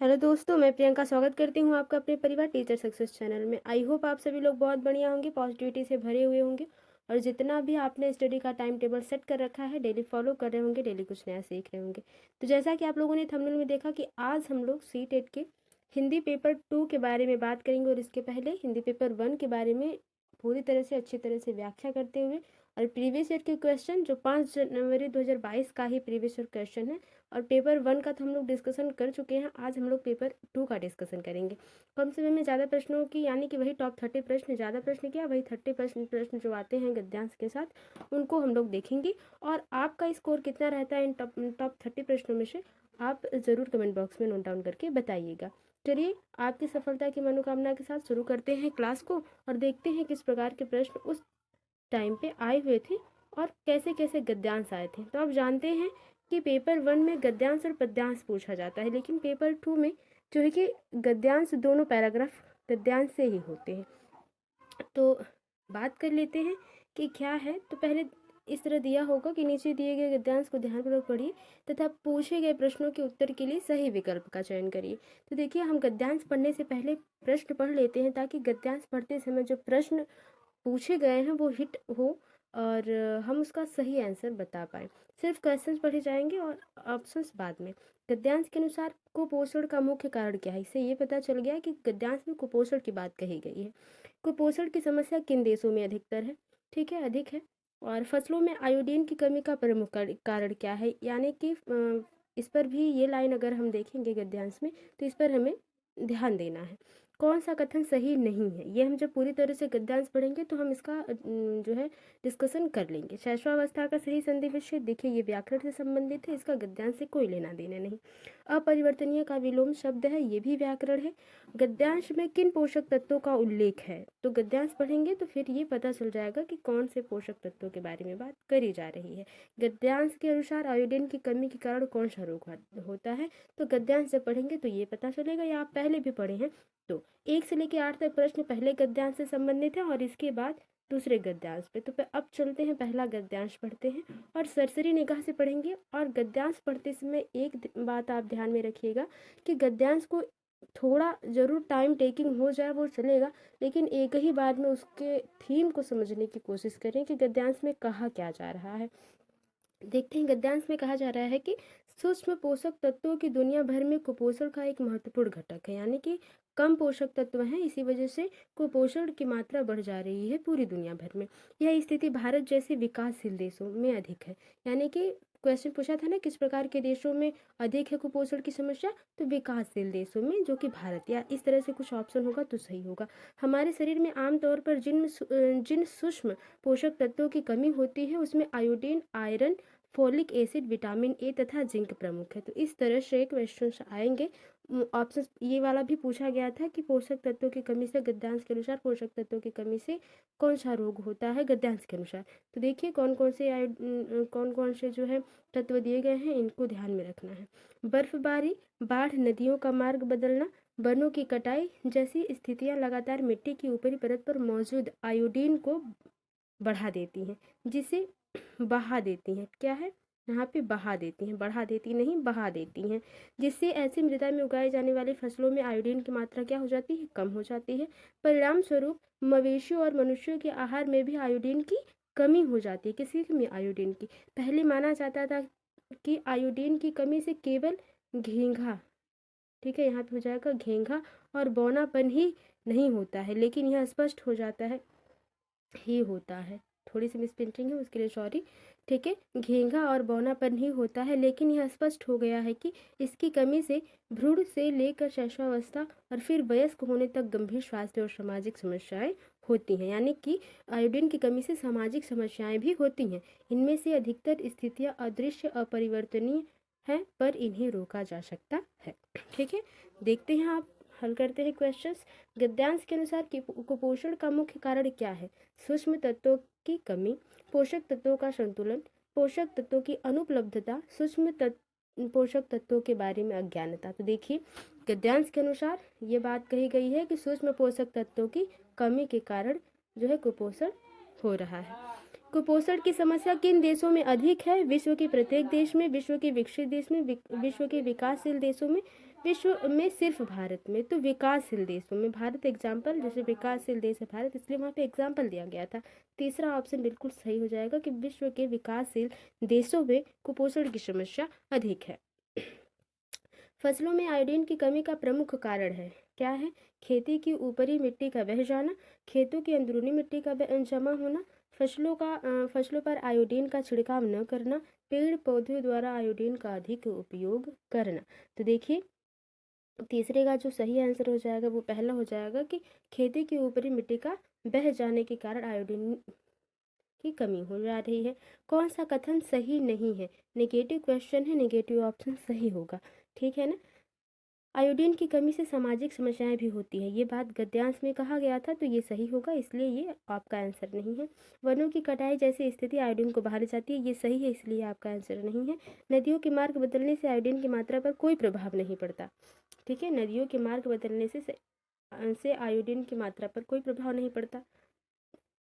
Hello दोस्तों, मैं प्रियंका स्वागत करती हूँ आपका अपने परिवार टीचर सक्सेस चैनल में। आई होप आप सभी लोग बहुत बढ़िया होंगे, पॉजिटिविटी से भरे हुए होंगे और जितना भी आपने स्टडी का टाइम टेबल सेट कर रखा है डेली फॉलो कर रहे होंगे, डेली कुछ नया सीख रहे होंगे। तो जैसा कि आप लोगों ने थंबनेल में देखा कि आज हम लोग सी-टेट के हिंदी पेपर 2 के बारे में बात करेंगे और इसके पहले हिंदी पेपर 1 के बारे में पूरी तरह से अच्छी तरह से व्याख्या करते हुए और प्रीवियस ईयर के क्वेश्चन जो 5 जनवरी 2022 का ही प्रीवियस ईयर क्वेश्चन है और पेपर 1 का तो हम लोग डिस्कशन कर चुके हैं। आज हम लोग पेपर 2 का डिस्कशन करेंगे। कम समय में ज़्यादा प्रश्नों की, यानी कि वही टॉप 30 प्रश्न, ज़्यादा प्रश्न क्या, वही 30 प्रश्न जो आते हैं गद्यांश के साथ उनको हम लोग देखेंगे। और आपका स्कोर कितना रहता है इन टॉप 30 प्रश्नों में से आप ज़रूर कमेंट बॉक्स में नोट डाउन करके बताइएगा। चलिए आपकी सफलता की मनोकामना के साथ शुरू करते हैं क्लास को और देखते हैं किस प्रकार के प्रश्न उस टाइम पे आए हुए थे और कैसे कैसे गद्यांश आए थे। तो आप जानते हैं कि पेपर 1 में गद्यांश और पद्यांश पूछा जाता है, लेकिन पेपर 2 में जो है कि गद्यांश दोनों पैराग्राफ गद्यांश से ही होते हैं। तो बात कर लेते हैं कि क्या है। तो पहले इस तरह दिया होगा कि नीचे दिए गए गद्यांश को ध्यानपूर्वक पढ़िए तथा पूछे गए प्रश्नों के उत्तर के लिए सही विकल्प का चयन करिए। तो देखिए, हम गद्यांश पढ़ने से पहले प्रश्न पढ़ लेते हैं ताकि गद्यांश पढ़ते समय जो प्रश्न पूछे गए हैं वो हिट हो और हम उसका सही आंसर बता पाए। सिर्फ क्वेश्चंस पढ़े जाएंगे और ऑप्शंस बाद में। गद्यांश के अनुसार कुपोषण का मुख्य कारण क्या है? इससे ये पता चल गया कि गद्यांश में कुपोषण की बात कही गई है। कुपोषण की समस्या किन देशों में अधिकतर है? ठीक है, अधिक है। और फसलों में आयोडीन की कमी का प्रमुख कारण क्या है? यानी कि इस पर भी ये लाइन अगर हम देखेंगे गद्यांश में तो इस पर हमें ध्यान देना है। कौन सा कथन सही नहीं है? ये हम जब पूरी तरह से गद्यांश पढ़ेंगे तो हम इसका जो है डिस्कशन कर लेंगे। शैशवावस्था का सही संधि विच्छेद, देखिए ये व्याकरण से संबंधित है, इसका गद्यांश से कोई लेना देना नहीं। अपरिवर्तनीय का विलोम शब्द है, ये भी व्याकरण है। गद्यांश में किन पोषक तत्वों का उल्लेख है? तो गद्यांश पढ़ेंगे तो फिर ये पता चल जाएगा कि कौन से पोषक तत्वों के बारे में बात करी जा रही है। गद्यांश के अनुसार आयोडीन की कमी के कारण कौन सा रोग होता है? तो गद्यांश जब पढ़ेंगे तो ये पता चलेगा, या आप पहले भी पढ़े हैं। तो 1 से लेकर 8 तक प्रश्न पहले गद्यांश से संबंधित है और इसके बाद दूसरे गद्यांश पे। तो अब चलते हैं, पहला गद्यांश पढ़ते हैं और सरसरी निगाह से पढ़ेंगे। और गद्यांश पढ़ते समय एक बात आप ध्यान में रखिएगा कि गद्यांश को थोड़ा जरूर टाइम टेकिंग हो जाए वो चलेगा, लेकिन एक ही बार में उसके थीम को समझने की कोशिश करें कि गद्यांश में कहा क्या जा रहा है। देखते हैं, गद्यांश में कहा जा रहा है कि सूक्ष्म पोषक तत्वों की दुनिया भर में कुपोषण का एक महत्वपूर्ण घटक है, यानी कि कम पोषक तत्व हैं, इसी वजह से कुपोषण की मात्रा बढ़ जा रही है पूरी दुनिया भर में। यह स्थिति भारत जैसे विकासशील देशों में अधिक है। यानी कि क्वेश्चन पूछा था ना किस प्रकार के देशों में अधिक है कुपोषण की समस्या, तो विकासशील देशों में, जो कि भारत, या इस तरह से कुछ ऑप्शन होगा तो सही होगा। हमारे शरीर में आमतौर पर जिन सूक्ष्म पोषक तत्वों की कमी होती है उसमें iodine, iron, folic acid, vitamin A तथा जिंक प्रमुख है। तो इस तरह से क्वेश्चन आएंगे। ऑप्शन ये वाला भी पूछा गया था कि पोषक तत्वों की कमी से, गद्यांश के अनुसार पोषक तत्वों की कमी से कौन सा रोग होता है गद्यांश के अनुसार। तो देखिए कौन कौन से जो है तत्व दिए गए हैं, इनको ध्यान में रखना है। बर्फबारी, बाढ़, नदियों का मार्ग बदलना, वनों की कटाई जैसी स्थितियां लगातार मिट्टी की ऊपरी परत पर मौजूद आयोडीन को बढ़ा देती हैं, जिसे बहा देती हैं। क्या है यहाँ पे? बहा देती हैं, बढ़ा देती नहीं, बहा देती हैं, जिससे ऐसी मृदा में उगाई जाने वाली फसलों में आयोडीन की मात्रा क्या हो जाती है? कम हो जाती है। परिणाम स्वरूप मवेशियों और मनुष्यों के आहार में भी आयोडीन की कमी हो जाती है। किसी में? आयोडीन की। पहले माना जाता था कि आयोडीन की कमी से केवल घेंघा, ठीक है, यहाँ पे हो जाएगा घेंघा और बौनापन ही नहीं होता है, लेकिन यह स्पष्ट हो जाता है ही होता है। थोड़ी सी मिसप्रिंटिंग है, उसके लिए सॉरी। ठीक है, घेंघा और बौनापन ही होता है, लेकिन यह स्पष्ट हो गया है कि इसकी कमी से भ्रूण से लेकर शैशवावस्था और फिर वयस्क होने तक गंभीर स्वास्थ्य और सामाजिक समस्याएं होती हैं। यानी कि आयोडीन की कमी से सामाजिक समस्याएं भी होती हैं। इनमें से अधिकतर स्थितियां अदृश्य, अपरिवर्तनीय हैं, पर इन्हें रोका जा सकता है। ठीक है, देखते हैं, आप हल करते हैं क्वेश्चंस। गद्यांश के अनुसार कुपोषण का मुख्य कारण क्या है? सूक्ष्म तत्वों की कमी, पोषक तत्वों का संतुलन, पोषक तत्वों की अनुपलब्धता, पोषक तत्वों के बारे में अज्ञानता। तो देखिए, गद्यांश के अनुसार ये बात कही गई है कि सूक्ष्म पोषक तत्वों की कमी के कारण जो है कुपोषण हो रहा है। कुपोषण की समस्या किन देशों में अधिक है? विश्व के प्रत्येक देश में, विश्व के विकसित देश में, विश्व के विकासशील देशों में, विश्व में सिर्फ भारत में। तो विकासशील देशों में भारत एग्जाम्पल, जैसे विकासशील देश है भारत, इसलिए वहाँ पे एग्जाम्पल दिया गया था। तीसरा ऑप्शन बिल्कुल सही हो जाएगा कि विश्व के विकासशील देशों में कुपोषण की समस्या अधिक है। फसलों में आयोडीन की कमी का प्रमुख कारण है, क्या है? खेती की ऊपरी मिट्टी का बह जाना, खेतों की अंदरूनी मिट्टी का जमा होना, फसलों पर आयोडीन का छिड़काव न करना, पेड़ पौधों द्वारा आयोडीन का अधिक उपयोग करना। तो देखिए तीसरे का जो सही आंसर हो जाएगा वो पहला हो जाएगा कि खेती की ऊपरी मिट्टी का बह जाने के कारण आयोडीन की कमी हो जा रही है। कौन सा कथन सही नहीं है? नेगेटिव क्वेश्चन है, नेगेटिव ऑप्शन सही होगा, ठीक है ना। आयोडीन की कमी से सामाजिक समस्याएं भी होती हैं, ये बात गद्यांश में कहा गया था, तो ये सही होगा, इसलिए ये आपका आंसर नहीं है। वनों की कटाई जैसी स्थिति आयोडीन को बाहर जाती है, ये सही है, इसलिए आपका आंसर नहीं है। नदियों के मार्ग बदलने से आयोडीन की मात्रा पर कोई प्रभाव नहीं पड़ता, ठीक है। नदियों के मार्ग बदलने से आयोडीन की मात्रा पर कोई प्रभाव नहीं पड़ता।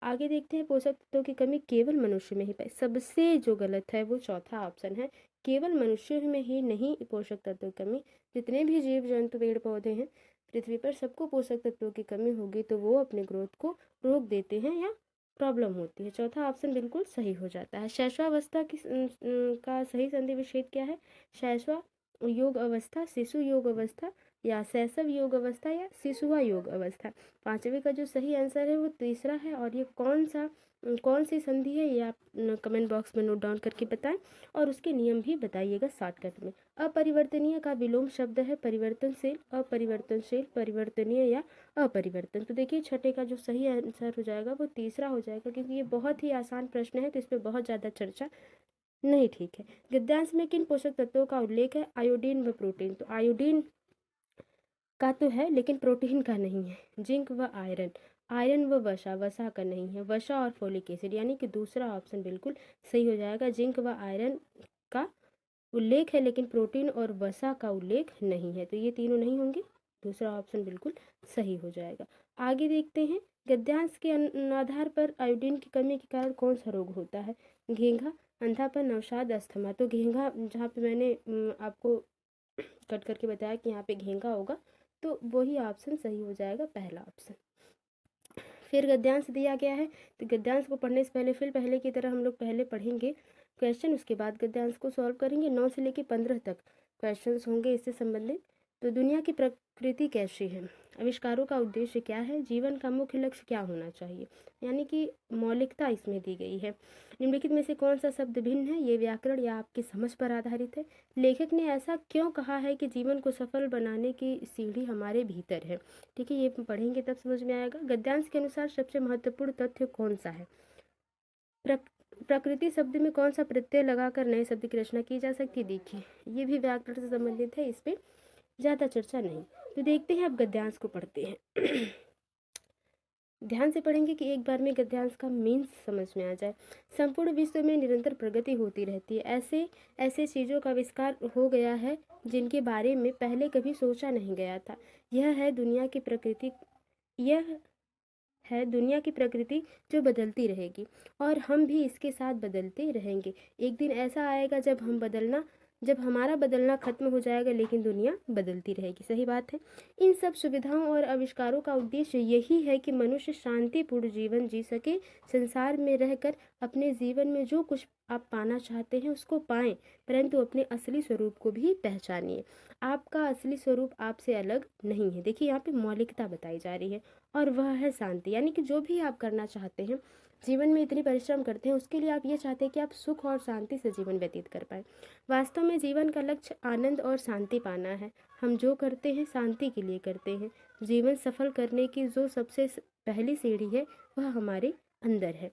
आगे देखते हैं, पोषक तत्वों की कमी केवल मनुष्य में ही पाई। सबसे जो गलत है वो चौथा ऑप्शन है, केवल मनुष्य में ही नहीं पोषक तत्वों की कमी। जितने भी जीव जंतु पेड़ पौधे हैं पृथ्वी पर, सबको पोषक तत्वों की कमी होगी तो वो अपने ग्रोथ को रोक देते हैं या प्रॉब्लम होती है। चौथा ऑप्शन बिल्कुल सही हो जाता है। शैशवावस्था का सही संधि विच्छेद क्या है? शैशव योग अवस्था, शिशु योग अवस्था, या शैशव योग अवस्था, या शिशुआ योग अवस्था। पांचवे का जो सही आंसर है वो तीसरा है। और ये कौन सी संधि है ये आप कमेंट बॉक्स में नोट डाउन करके बताएं, और उसके नियम भी बताइएगा शॉर्टकट में। अपरिवर्तनीय का विलोम शब्द है परिवर्तनशील, अपरिवर्तनशील, परिवर्तनीय या अपरिवर्तन। तो देखिए छठे का जो सही आंसर हो जाएगा वो तीसरा हो जाएगा, क्योंकि ये बहुत ही आसान प्रश्न है तो इस पर बहुत ज़्यादा चर्चा नहीं, ठीक है। गद्यांश में किन पोषक तत्वों का उल्लेख है? आयोडीन व प्रोटीन। तो आयोडीन का तो है लेकिन प्रोटीन का नहीं है। जिंक व आयरन, आयरन व वसा, वसा का नहीं है। वसा और फोलिक एसिड, यानी कि दूसरा ऑप्शन बिल्कुल सही हो जाएगा। जिंक व आयरन का उल्लेख है लेकिन प्रोटीन और वसा का उल्लेख नहीं है, तो ये तीनों नहीं होंगे, दूसरा ऑप्शन बिल्कुल सही हो जाएगा। आगे देखते हैं, गद्यांश के आधार पर आयोडीन की कमी के कारण कौन सा रोग होता है? घेंघा, अंधापन, अवसाद, अस्थमा। तो घेंघा, जहाँ पे मैंने आपको कट करके बताया कि यहाँ पे घेंघा होगा, तो वही ऑप्शन सही हो जाएगा, पहला ऑप्शन। फिर गद्यांश दिया गया है, तो गद्यांश को पढ़ने से पहले फिर पहले की तरह हम लोग पहले पढ़ेंगे क्वेश्चन, उसके बाद गद्यांश को सॉल्व करेंगे। 9 से लेकर 15 तक क्वेश्चंस होंगे इससे संबंधित। तो दुनिया की प्रकृति कैसी है? आविष्कारों का उद्देश्य क्या है? जीवन का मुख्य लक्ष्य क्या होना चाहिए? यानी कि मौलिकता इसमें दी गई है। निम्नलिखित में से कौन सा शब्द भिन्न है? ये व्याकरण या आपकी समझ पर आधारित है। लेखक ने ऐसा क्यों कहा है कि जीवन को सफल बनाने की सीढ़ी हमारे भीतर है? ठीक है, ये पढ़ेंगे तब समझ में आएगा। गद्यांश के अनुसार सबसे महत्वपूर्ण तथ्य कौन सा है? प्रकृति शब्द में कौन सा प्रत्यय लगाकर नए शब्द की रचना की जा सकती है? देखिए ये भी व्याकरण से संबंधित है, इस पर ज़्यादा चर्चा नहीं। तो देखते हैं, अब गद्यांश को पढ़ते हैं। ध्यान से पढ़ेंगे कि एक बार में गद्यांश का मीन्स समझ में आ जाए। संपूर्ण विश्व में निरंतर प्रगति होती रहती है। ऐसे चीज़ों का आविष्कार हो गया है जिनके बारे में पहले कभी सोचा नहीं गया था। यह है दुनिया की प्रकृति जो बदलती रहेगी, और हम भी इसके साथ बदलते रहेंगे। एक दिन ऐसा आएगा जब हमारा बदलना खत्म हो जाएगा, लेकिन दुनिया बदलती रहेगी। सही बात है। इन सब सुविधाओं और आविष्कारों का उद्देश्य यही है कि मनुष्य शांतिपूर्ण जीवन जी सके, संसार में रहकर अपने जीवन में जो कुछ आप पाना चाहते हैं उसको पाएं, परंतु अपने असली स्वरूप को भी पहचानिए। आपका असली स्वरूप आपसे अलग नहीं है। देखिए यहाँ पे मौलिकता बताई जा रही है, और वह है शांति। यानी कि जो भी आप करना चाहते हैं, जीवन में इतनी परिश्रम करते हैं, उसके लिए आप ये चाहते हैं कि आप सुख और शांति से जीवन व्यतीत कर पाएं। वास्तव में जीवन का लक्ष्य आनंद और शांति पाना है। हम जो करते हैं शांति के लिए करते हैं। जीवन सफल करने की जो सबसे पहली सीढ़ी है वह हमारे अंदर है।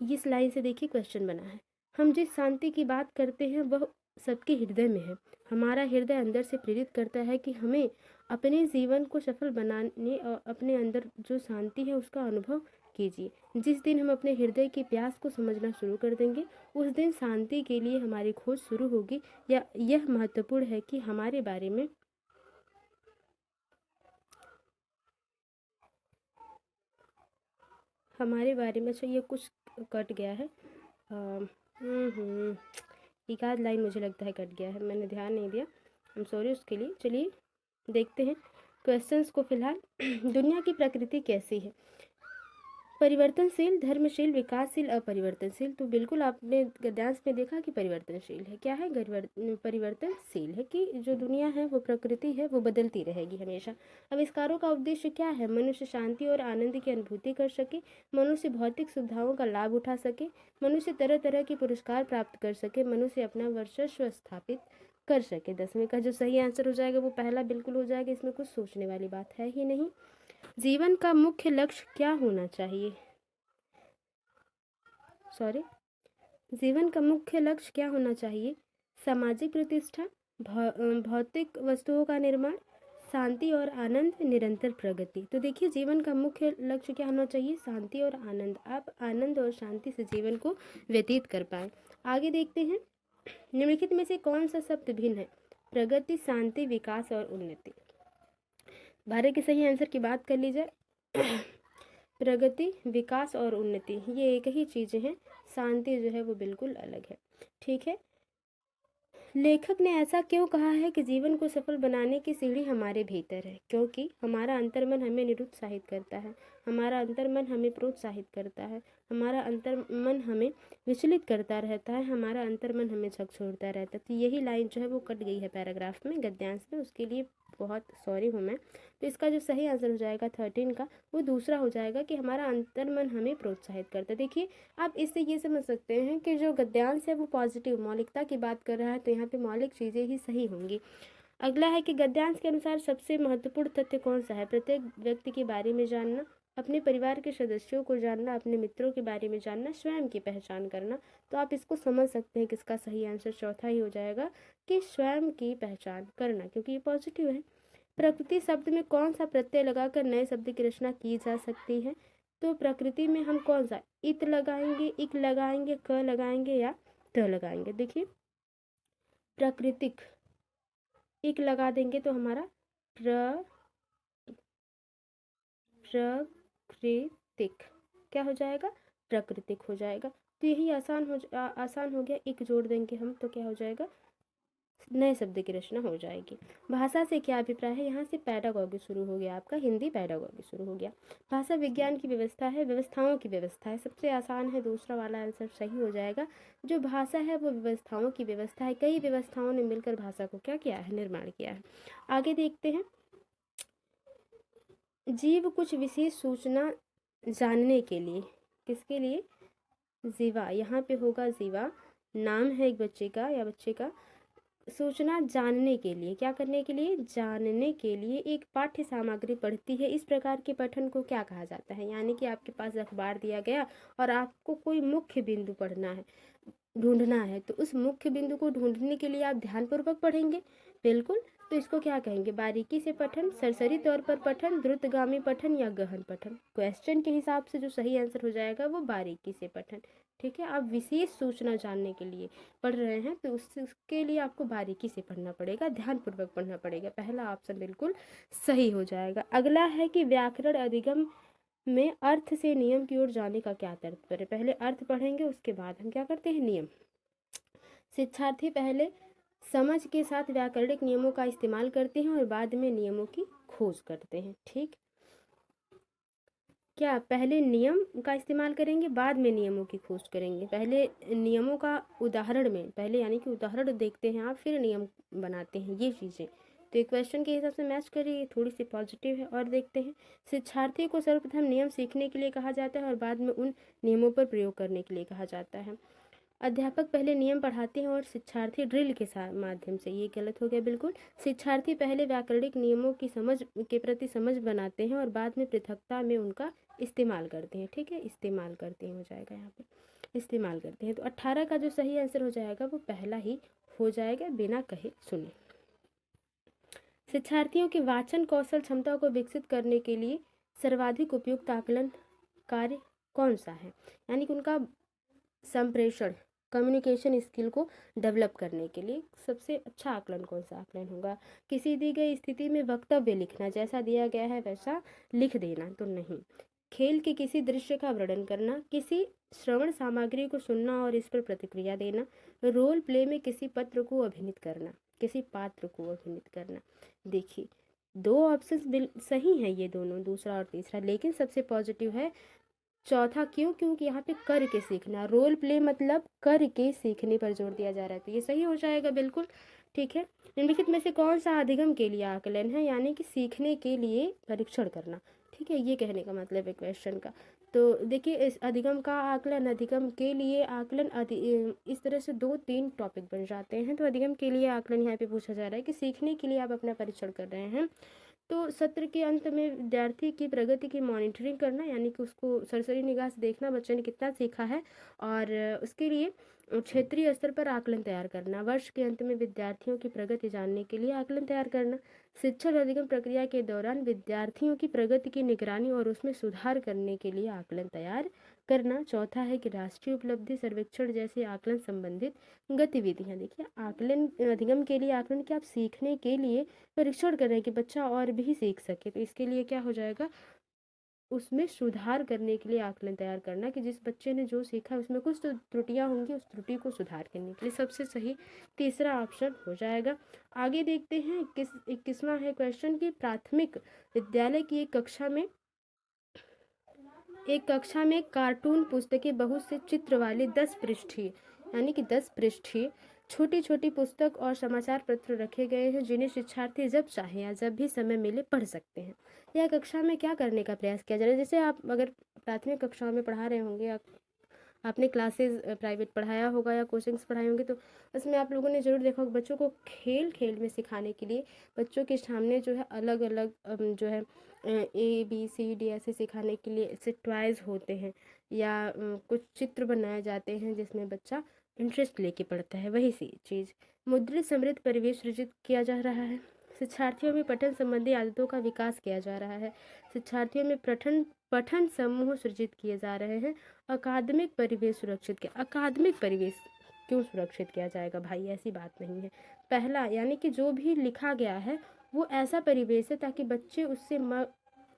इस लाइन से देखिए क्वेश्चन बना है, हम जिस शांति की बात करते हैं वह सबके हृदय में है। हमारा हृदय अंदर से प्रेरित करता है कि हमें अपने जीवन को सफल बनाने और अपने अंदर जो शांति है उसका अनुभव कीजिए। जिस दिन हम अपने हृदय की प्यास को समझना शुरू कर देंगे, उस दिन शांति के लिए हमारी खोज शुरू होगी। या यह महत्वपूर्ण है कि हमारे बारे में हमारे बारे में। अच्छा ये कुछ कट गया है। एक आध लाइन मुझे लगता है कट गया है, मैंने ध्यान नहीं दिया, आई एम सॉरी उसके लिए। चलिए देखते हैं क्वेश्चंस को फिलहाल। दुनिया की प्रकृति कैसी है? परिवर्तनशील, धर्मशील, विकासशील, अपरिवर्तनशील। तो बिल्कुल आपने गद्यांश में देखा कि परिवर्तनशील है। क्या है? परिवर्तनशील है कि जो दुनिया है वो प्रकृति है वो बदलती रहेगी हमेशा। आविष्कारों का उद्देश्य क्या है? मनुष्य शांति और आनंद की अनुभूति कर सके, मनुष्य भौतिक सुविधाओं का लाभ उठा सके, मनुष्य तरह तरह के पुरस्कार प्राप्त कर सके, मनुष्य अपना वर्चस्व स्थापित कर सके। 10वें का जो सही आंसर हो जाएगा वो पहला बिल्कुल हो जाएगा, इसमें कुछ सोचने वाली बात है ही नहीं। जीवन का मुख्य लक्ष्य क्या होना चाहिए? जीवन का मुख्य लक्ष्य क्या होना चाहिए? सामाजिक प्रतिष्ठा, भौतिक वस्तुओं का निर्माण, शांति और आनंद, निरंतर प्रगति। तो देखिए जीवन का मुख्य लक्ष्य क्या होना चाहिए? शांति और आनंद। आप आनंद और शांति से जीवन को व्यतीत कर पाए। आगे देखते हैं, निम्नलिखित में से कौन सा शब्द भिन्न है? प्रगति, शांति, विकास और उन्नति। भारत के सही आंसर की बात कर ली जाए, प्रगति, विकास और उन्नति ये एक ही चीज़ें हैं, शांति जो है वो बिल्कुल अलग है। ठीक है, लेखक ने ऐसा क्यों कहा है कि जीवन को सफल बनाने की सीढ़ी हमारे भीतर है? क्योंकि हमारा अंतर्मन हमें निरुत्साहित करता है, हमारा अंतर्मन हमें प्रोत्साहित करता है, हमारा अंतर्मन हमें विचलित करता रहता है, हमारा अंतर्मन हमें झकझोरता रहता है। तो यही लाइन जो है वो कट गई है पैराग्राफ में, गद्यांश में, उसके लिए बहुत सॉरी हूँ मैं। तो इसका जो सही आंसर हो जाएगा 13 का, वो दूसरा हो जाएगा कि हमारा अंतर्मन हमें प्रोत्साहित करता है। देखिए आप इससे ये समझ सकते हैं कि जो गद्यांश है वो पॉजिटिव मौलिकता की बात कर रहा है, तो यहाँ पे मौलिक चीज़ें ही सही होंगी। अगला है कि गद्यांश के अनुसार सबसे महत्वपूर्ण तथ्य कौन सा है? प्रत्येक व्यक्ति के बारे में जानना, अपने परिवार के सदस्यों को जानना, अपने मित्रों के बारे में जानना, स्वयं की पहचान करना। तो आप इसको समझ सकते हैं कि इसका सही आंसर चौथा ही हो जाएगा कि स्वयं की पहचान करना, क्योंकि ये पॉजिटिव है। प्रकृति शब्द में कौन सा प्रत्यय लगाकर नए शब्द की रचना की जा सकती है? तो प्रकृति में हम कौन सा इत लगाएंगे, इक लगाएंगे, क लगाएंगे या त लगाएंगे? देखिए प्राकृतिक इक लगा देंगे तो हमारा प्रकृतिक क्या हो जाएगा? प्राकृतिक हो जाएगा। तो यही आसान हो गया। इक जोड़ देंगे हम तो क्या हो जाएगा? नए शब्द की रचना हो जाएगी। भाषा से क्या अभिप्राय है? यहाँ से पैडागॉजी शुरू हो गया, आपका हिंदी पैडागॉजी शुरू हो गया। भाषा विज्ञान की व्यवस्था है, व्यवस्थाओं की व्यवस्था है। सबसे आसान है, दूसरा वाला आंसर सही हो जाएगा। जो भाषा है वो व्यवस्थाओं की व्यवस्था है, कई व्यवस्थाओं ने मिलकर भाषा को क्या किया है? निर्माण किया है। आगे देखते हैं, जीव कुछ विशेष सूचना जानने के लिए, किसके लिए? जीवा, यहाँ पे होगा जीवा, नाम है एक बच्चे का या बच्चे का। सूचना जानने के लिए, क्या करने के लिए? जानने के लिए एक पाठ्य सामग्री पढ़ती है। इस प्रकार के पठन को क्या कहा जाता है? यानी कि आपके पास अखबार दिया गया और आपको कोई मुख्य बिंदु पढ़ना है, ढूंढना है, तो उस मुख्य बिंदु को ढूंढने के लिए आप ध्यानपूर्वक पढ़ेंगे, बिल्कुल। तो इसको क्या कहेंगे? बारीकी से पठन, सरसरी तौर पर पठन, द्रुतगामी पठन या गहन पठन। क्वेश्चन के हिसाब से जो सही आंसर हो जाएगा वो बारीकी से पठन। ठीक है, आप विशेष सूचना जानने के लिए पढ़ रहे हैं तो उसके लिए आपको बारीकी से पढ़ना पड़ेगा, ध्यानपूर्वक पढ़ना पड़ेगा। पहला ऑप्शन बिल्कुल सही हो जाएगा। अगला है कि व्याकरण अधिगम में अर्थ से नियम की ओर जाने का क्या तात्पर्य है? पहले अर्थ पढ़ेंगे, उसके बाद हम क्या करते हैं? नियम। शिक्षार्थी पहले समझ के साथ व्याकरणिक नियमों का इस्तेमाल करते हैं और बाद में नियमों की खोज करते हैं। ठीक, क्या पहले नियम का इस्तेमाल करेंगे, बाद में नियमों की खोज करेंगे? पहले नियमों का उदाहरण में, पहले यानी कि उदाहरण देखते हैं आप, फिर नियम बनाते हैं, ये चीज़ें। तो ये क्वेश्चन के हिसाब से मैच करिए, थोड़ी सी पॉजिटिव है। और देखते हैं, शिक्षार्थी को सर्वप्रथम नियम सीखने के लिए कहा जाता है और बाद में उन नियमों पर प्रयोग करने के लिए कहा जाता है। अध्यापक पहले नियम पढ़ाते हैं और शिक्षार्थी ड्रिल के माध्यम से, ये गलत हो गया बिल्कुल। शिक्षार्थी पहले व्याकरणिक नियमों की समझ के प्रति समझ बनाते हैं और बाद में पृथकता में उनका इस्तेमाल करते हैं। ठीक है, इस्तेमाल करते हैं हो जाएगा, यहाँ पे इस्तेमाल करते हैं। तो 18 का जो सही आंसर हो जाएगा वो पहला ही हो जाएगा, बिना कहे सुने। शिक्षार्थियों की वाचन कौशल क्षमता को विकसित करने के लिए सर्वाधिक उपयुक्त आकलन कार्य कौन सा है? यानी कि उनका संप्रेषण, कम्युनिकेशन स्किल को डेवलप करने के लिए सबसे अच्छा आकलन कौन सा आकलन होगा? किसी दी गई स्थिति में वक्तव्य लिखना, जैसा दिया गया है वैसा लिख देना तो नहीं। खेल के किसी दृश्य का वर्णन करना, किसी श्रवण सामग्री को सुनना और इस पर प्रतिक्रिया देना, रोल प्ले में किसी पत्र को अभिनीत करना, किसी पात्र को अभिनीत करना। देखिए, दो ऑप्शंस सही हैं ये दोनों, दूसरा और तीसरा, लेकिन सबसे पॉजिटिव है चौथा। क्यों? क्योंकि यहाँ पे करके सीखना, रोल प्ले मतलब करके सीखने पर जोर दिया जा रहा है, तो ये सही हो जाएगा बिल्कुल। ठीक है, निम्नलिखित में से कौन सा अधिगम के लिए आकलन है, यानी कि सीखने के लिए परीक्षण करना। ठीक है, ये कहने का मतलब है क्वेश्चन का। तो देखिए, इस अधिगम का आकलन, अधिगम के लिए आकलन, इस तरह से 2-3 टॉपिक बन जाते हैं। तो अधिगम के लिए आकलन यहाँ पे पूछा जा रहा है कि सीखने के लिए आप अपना परीक्षण कर रहे हैं, तो सत्र के अंत में विद्यार्थी की प्रगति की मॉनिटरिंग करना, यानी कि उसको सरसरी निगाह से देखना बच्चे ने कितना सीखा है, और उसके लिए क्षेत्रीय स्तर पर आकलन तैयार करना। वर्ष के अंत में विद्यार्थियों की प्रगति जानने के लिए आकलन तैयार करना। शिक्षण अधिगम प्रक्रिया के दौरान विद्यार्थियों की प्रगति की निगरानी और उसमें सुधार करने के लिए आकलन तैयार करना। चौथा है कि राष्ट्रीय उपलब्धि सर्वेक्षण जैसे आकलन संबंधित गतिविधियां। देखिए, आकलन अधिगम के लिए आकलन कि आप सीखने के लिए परीक्षण कर रहे हैं कि बच्चा और भी सीख सके, तो इसके लिए क्या हो जाएगा, उसमें सुधार करने के लिए आकलन तैयार करना कि जिस बच्चे ने जो सीखा उसमें कुछ तो त्रुटियां होंगी, उस त्रुटि को सुधार करने के लिए सबसे सही तीसरा ऑप्शन हो जाएगा। आगे देखते हैं 21वां है क्वेश्चन की प्राथमिक विद्यालय की एक कक्षा में कार्टून पुस्तकें बहुत से चित्र वाले 10 पृष्ठीय, यानी कि 10 पृष्ठीय छोटी छोटी पुस्तक और समाचार पत्र रखे गए हैं, जिन्हें शिक्षार्थी जब चाहे या जब भी समय मिले पढ़ सकते हैं। यह कक्षा में क्या करने का प्रयास किया जा रहा है, जैसे आप अगर प्राथमिक कक्षाओं में पढ़ा रहे होंगे, आपने क्लासेस प्राइवेट पढ़ाया होगा या कोचिंग्स पढ़ाए होंगे, तो उसमें आप लोगों ने ज़रूर देखा होगा बच्चों को खेल खेल में सिखाने के लिए बच्चों के सामने जो है अलग अलग जो है ABCD ऐसे सिखाने के लिए ऐसे टॉयज़ होते हैं, या कुछ चित्र बनाए जाते हैं जिसमें बच्चा इंटरेस्ट लेके पढ़ता है। वही सी चीज़ मुद्रित समृद्ध परिवेश सृजित किया जा रहा है। शिक्षार्थियों में पठन संबंधी आदतों का विकास किया जा रहा है। शिक्षार्थियों में पठन समूह सृजित किए जा रहे हैं। अकादमिक परिवेश सुरक्षित किया। अकादमिक परिवेश क्यों सुरक्षित किया जाएगा भाई, ऐसी बात नहीं है। पहला, यानी कि जो भी लिखा गया है वो ऐसा परिवेश है ताकि बच्चे उससे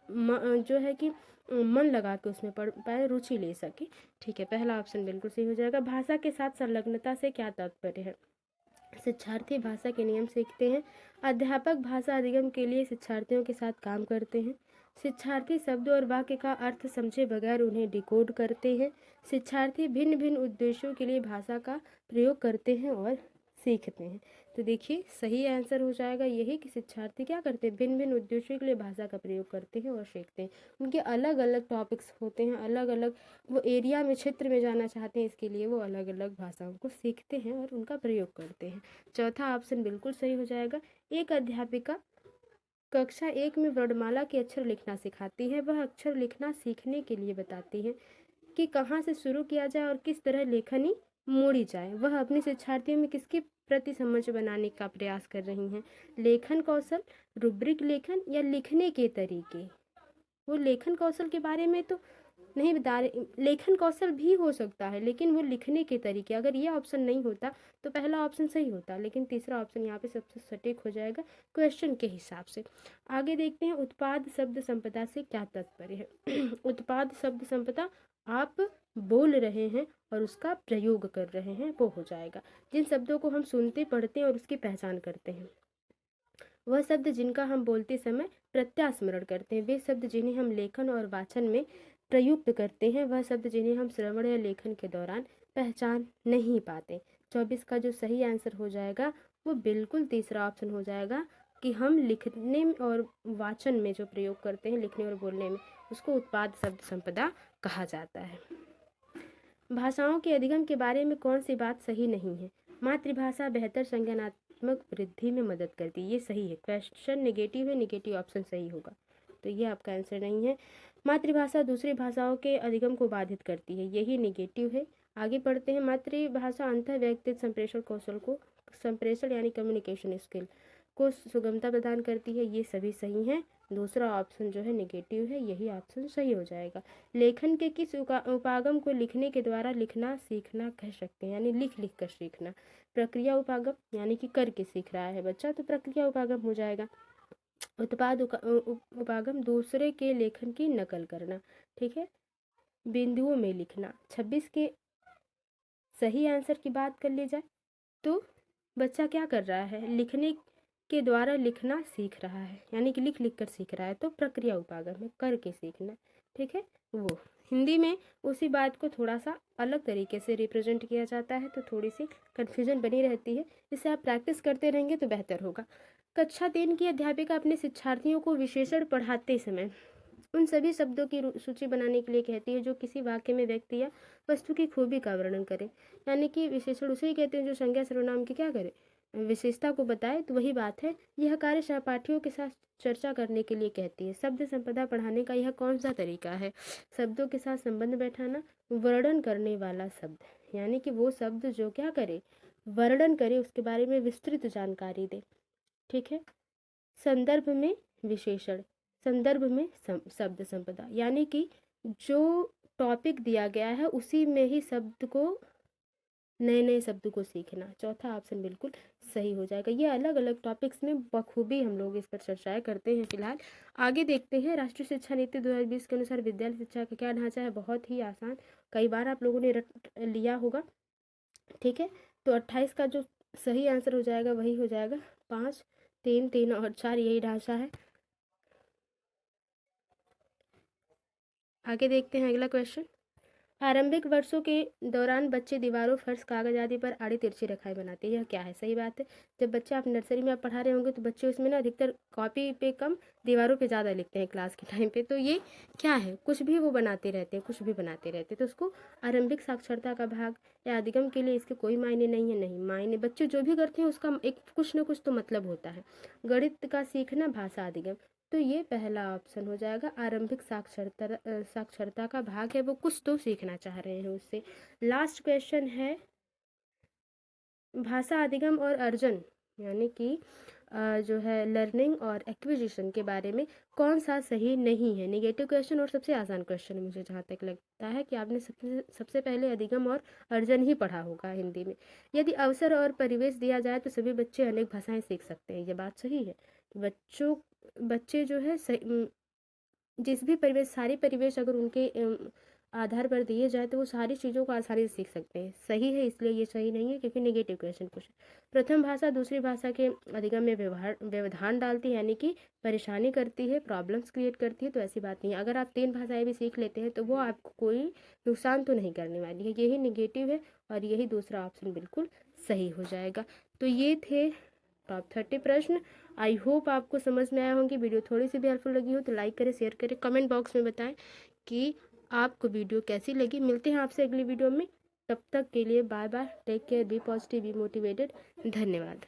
जो है कि मन लगा के उसमें पढ़ पाए, रुचि ले सके। ठीक है, पहला ऑप्शन बिल्कुल सही हो जाएगा। भाषा के साथ संलग्नता से क्या तात्पर्य है? शिक्षार्थी भाषा के नियम सीखते हैं। अध्यापक भाषा अधिगम के लिए शिक्षार्थियों के साथ काम करते हैं। शिक्षार्थी शब्द और वाक्य का अर्थ समझे बगैर उन्हें डिकोड करते हैं। शिक्षार्थी भिन्न भिन्न उद्देश्यों के लिए भाषा का प्रयोग करते हैं और सीखते हैं। तो देखिए, सही आंसर हो जाएगा यही कि शिक्षार्थी क्या करते हैं, भिन्न भिन्न उद्देश्यों के लिए भाषा का प्रयोग करते हैं और सीखते हैं। उनके अलग अलग टॉपिक्स होते हैं, अलग अलग वो एरिया में, क्षेत्र में जाना चाहते हैं, इसके लिए वो अलग अलग भाषाओं को सीखते हैं और उनका प्रयोग करते हैं। चौथा ऑप्शन बिल्कुल सही हो जाएगा। एक अध्यापिका कक्षा 1 में वर्णमाला के अक्षर लिखना सिखाती है। वह अक्षर लिखना सीखने के लिए बताती है कि कहाँ से शुरू किया जाए और किस तरह लेखनी मोड़ी जाए। वह अपने शिक्षार्थियों में किसके प्रति समझ बनाने का प्रयास कर रही हैं, लेखन कौशल, रूब्रिक लेखन या लिखने के तरीके। वो लेखन कौशल के बारे में तो नहीं बता रहे, लेखन कौशल भी हो सकता है, लेकिन वो लिखने के तरीके, अगर ये ऑप्शन नहीं होता तो पहला ऑप्शन सही होता, लेकिन तीसरा ऑप्शन यहाँ पे सबसे सटीक हो जाएगा क्वेश्चन के हिसाब से। आगे देखते हैं उत्पाद शब्द संपदा से क्या तात्पर्य है। उत्पाद शब्द संपदा आप बोल रहे हैं और उसका प्रयोग कर रहे हैं, वो हो जाएगा। जिन शब्दों को हम सुनते पढ़ते हैं और उसकी पहचान करते हैं, वह शब्द जिनका हम बोलते समय प्रत्यास्मरण करते हैं, वे शब्द जिन्हें हम लेखन और वाचन में प्रयुक्त करते हैं, वह शब्द जिन्हें हम श्रवण या लेखन के दौरान पहचान नहीं पाते। 24 का जो सही आंसर हो जाएगा वो बिल्कुल तीसरा ऑप्शन हो जाएगा कि हम लिखने और वाचन में जो प्रयोग करते हैं, लिखने और बोलने में, उसको उत्पाद शब्द संपदा कहा जाता है। भाषाओं के अधिगम के बारे में कौन सी बात सही नहीं है? मातृभाषा बेहतर संज्ञानात्मक वृद्धि में मदद करती है, ये सही है। क्वेश्चन नेगेटिव है, नेगेटिव ऑप्शन सही होगा, तो ये आपका आंसर नहीं है। मातृभाषा दूसरी भाषाओं के अधिगम को बाधित करती है, यही नेगेटिव है। आगे पढ़ते हैं। मातृभाषा अंतर व्यक्तिगत संप्रेषण कौशल को, संप्रेषण यानी कम्युनिकेशन स्किल को सुगमता प्रदान करती है, ये सभी सही हैं। दूसरा ऑप्शन जो है नेगेटिव है, यही ऑप्शन सही हो जाएगा। लेखन के किस उपागम को लिखने के द्वारा लिखना सीखना कह सकते हैं, यानी लिख लिख कर सीखना? प्रक्रिया उपागम, यानी कि करके सीख रहा है बच्चा, तो प्रक्रिया उपागम हो जाएगा। उत्पाद उपागम दूसरे के लेखन की नकल करना, ठीक है। बिंदुओं में लिखना। 26 के सही आंसर की बात कर ली जाए तो बच्चा क्या कर रहा है, लिखने के द्वारा लिखना सीख रहा है, यानी कि लिख लिख कर सीख रहा है, तो प्रक्रिया उपागम है, करके सीखना, ठीक है। वो हिंदी में उसी बात को थोड़ा सा अलग तरीके से रिप्रेजेंट किया जाता है, तो थोड़ी सी कन्फ्यूजन बनी रहती है। इससे आप प्रैक्टिस करते रहेंगे तो बेहतर होगा। कक्षा 3 की अध्यापिका अपने शिक्षार्थियों को विशेषण पढ़ाते समय उन सभी शब्दों की सूची बनाने के लिए कहती है जो किसी वाक्य में व्यक्ति या वस्तु की खूबी का वर्णन करे। यानी कि विशेषण उसे ही कहते हैं जो संज्ञा सर्वनाम की क्या करे, विशेषता को बताए। तो वही बात है, यह कार्य सहपाठियों के साथ चर्चा करने के लिए कहती है। शब्द संपदा पढ़ाने का यह कौन सा तरीका है, शब्दों के साथ संबंध बैठाना, वर्णन करने वाला शब्द, यानी कि वो शब्द जो क्या करे, वर्णन करे, उसके बारे में विस्तृत जानकारी दे, ठीक है। संदर्भ में विशेषण, संदर्भ में शब्द संपदा, यानी कि जो टॉपिक दिया गया है उसी में ही शब्द को, नए नए शब्द को सीखना। चौथा ऑप्शन बिल्कुल सही हो जाएगा। ये अलग अलग टॉपिक्स में बखूबी हम लोग इस पर चर्चाएं करते हैं। फिलहाल आगे देखते हैं। राष्ट्रीय शिक्षा नीति 2020 के अनुसार विद्यालय शिक्षा का क्या ढांचा है। बहुत ही आसान, कई बार आप लोगों ने रट लिया होगा, ठीक है। तो 28 का जो सही आंसर हो जाएगा वही हो जाएगा 5, 3, 3 और 4, यही ढांचा है। आगे देखते हैं अगला क्वेश्चन। आरंभिक वर्षों के दौरान बच्चे दीवारों, फर्श, कागज आदि पर आड़ी तिरछी रेखाएं बनाते हैं, यह क्या है। सही बात है। जब बच्चे आप नर्सरी में आप पढ़ा रहे होंगे तो बच्चे उसमें ना अधिकतर कॉपी पे कम, दीवारों पे ज़्यादा लिखते हैं क्लास के टाइम पे। तो ये क्या है, कुछ भी वो बनाते रहते हैं, कुछ भी बनाते रहते हैं, तो उसको आरंभिक साक्षरता का भाग या अधिगम के लिए इसके कोई मायने नहीं है। नहीं मायने, बच्चे जो भी करते हैं उसका एक कुछ ना कुछ तो मतलब होता है। गणित का सीखना, भाषा अधिगम, तो ये पहला ऑप्शन हो जाएगा। आरंभिक साक्षरता का भाग है, वो कुछ तो सीखना चाह रहे हैं उससे। लास्ट क्वेश्चन है, भाषा अधिगम और अर्जन, यानी कि जो है लर्निंग और एक्विजिशन के बारे में कौन सा सही नहीं है। नेगेटिव क्वेश्चन और सबसे आसान क्वेश्चन है मुझे जहाँ तक लगता है कि आपने सबसे पहले अधिगम और अर्जन ही पढ़ा होगा हिंदी में। यदि अवसर और परिवेश दिया जाए तो सभी बच्चे अनेक भाषाएं सीख सकते हैं, ये बात सही है। बच्चे जो है जिस भी परिवेश, सारे परिवेश अगर उनके आधार पर दिए जाए तो वो सारी चीज़ों को आसानी से सीख सकते हैं। सही है, इसलिए ये सही नहीं है क्योंकि नेगेटिव क्वेश्चन कुछ। प्रथम भाषा दूसरी भाषा के अधिगम में व्यवधान डालती है, यानी कि परेशानी करती है, प्रॉब्लम्स क्रिएट करती है, तो ऐसी बात नहीं है। अगर आप 3 भाषाएं भी सीख लेते हैं तो वो आपको कोई नुकसान तो नहीं करने वाली है, यही नेगेटिव है और यही दूसरा ऑप्शन बिल्कुल सही हो जाएगा। तो ये थे टॉप 30 प्रश्न। आई होप आपको समझ में आया होंगे। वीडियो थोड़ी सी भी हेल्पफुल लगी हो तो लाइक करें, शेयर करें, कमेंट बॉक्स में बताएं कि आपको वीडियो कैसी लगी। मिलते हैं आपसे अगली वीडियो में, तब तक के लिए bye bye, take care, be positive, be motivated. धन्यवाद।